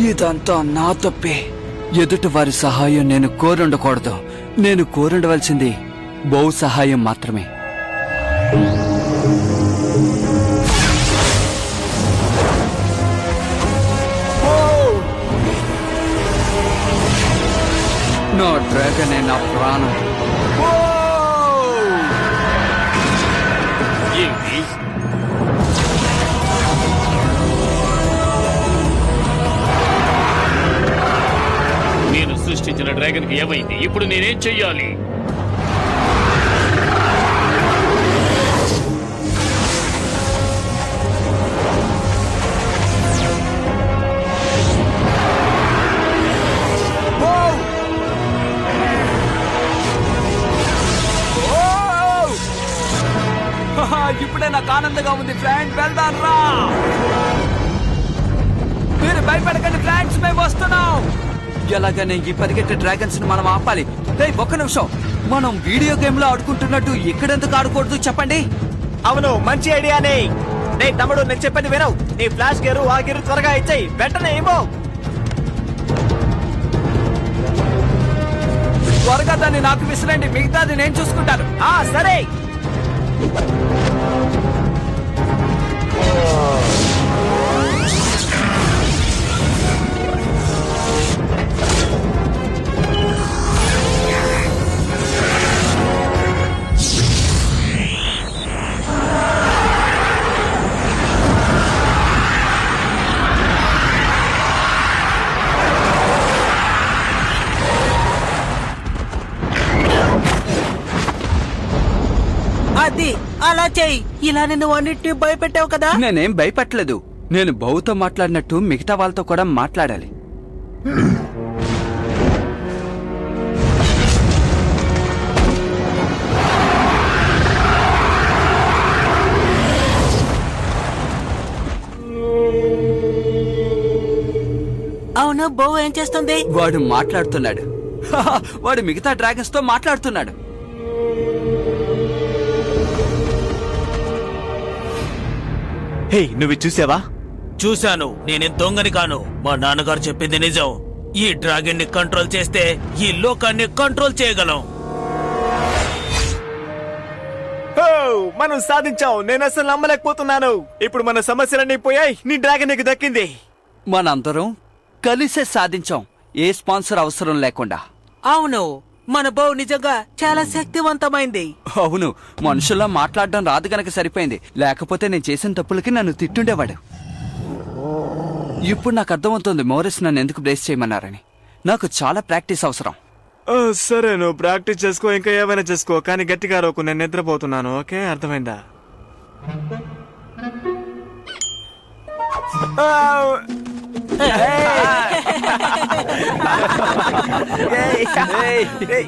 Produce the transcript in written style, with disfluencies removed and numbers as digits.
ఇదంతా నా తప్పే. ఎదుటి వారి సహాయం నేను కోరుండకూడదు. నేను కోరుండవలసింది బౌ సహాయం మాత్రమే. నా డ్రాగనే నా ప్రాణం. ఏంటి? నేను సృష్టించిన డ్రాగన్ కి ఏమైంది? ఇప్పుడు నేనేం చెయ్యాలి? ఇప్పుడే నాకు ఆనందంగా ఉంది ఫ్రెండ్. వెళ్దాం రా. మీరు భయపడకండి ఫ్రెండ్స్, మేము వస్తున్నాం. ఎలాగనే ఈ పరిగెట్టే డ్రాగన్స్ ని మనం ఆపాలి. ఒక్క నిమిషం, మనం వీడియో గేమ్ లో ఆడుకుంటున్నట్టు ఇక్కడెందుకు ఆడకూడదు చెప్పండి? అవును, మంచి ఐడియానే. నే తమ్ముడు, నేను చెప్పేది వినవు. నీ ఫ్లాష్ గేరు ఆ గేరు త్వరగా ఇచ్చేయి. వెంటనే ఏమో త్వరగా దాన్ని నాకు విసిరండి, మిగతాది నేను చూసుకుంటాను. సరే. అది అలా చెయ్యి. ఇలా నిన్ను అన్నిటిని భయపెట్టావు కదా. నేనేం భయపెట్టలేదు. నేను బౌతో మాట్లాడినట్టు మిగతా వాళ్ళతో కూడా మాట్లాడాలి. అవును, బౌ ఏం చేస్తుంది? వాడు మాట్లాడుతున్నాడు. వాడు మిగతా డ్రాగన్స్ తో మాట్లాడుతున్నాడు. హే, నువ్వు చూసావా? చూశాను. నేనేం దొంగని కాను. మా నాన్నగారు చెప్పింది నిజం. ఈ డ్రాగన్ ని కంట్రోల్ చేస్తే ఈ లోకాన్ని కంట్రోల్ చేయగలం. మనం సాధించాం. నేను అసలు నమ్మలేకపోతున్నాను. ఇప్పుడు మన సమస్యలన్నీ పోయాయి. నీ డ్రాగన్ నీకు దక్కింది. మనందరం కలిసే సాధించాం, ఏ స్పాన్సర్ అవసరం లేకుండా. అవును, మన బౌ నిజంగా చాలా శక్తివంతమైంది. అవును, మనుషుల్లో మాట్లాడడం రాదు గనక సరిపోయింది. లేకపోతే నేను చేసిన తప్పులకి నన్ను తిట్టుండేవాడు. ఇప్పుడు నాకు అర్థమవుతుంది మోరిస్ నన్ను ఎందుకు బ్రేస్ చేయమన్నారని. నాకు చాలా ప్రాక్టీస్ అవసరం. సరే, నువ్వు ప్రాక్టీస్ చేసుకో, ఇంకా ఏమైనా చేసుకో, కానీ గట్టిగా రోకు. నేను నిద్రపోతున్నాను. ఓకే, అర్థమైందా? Hey!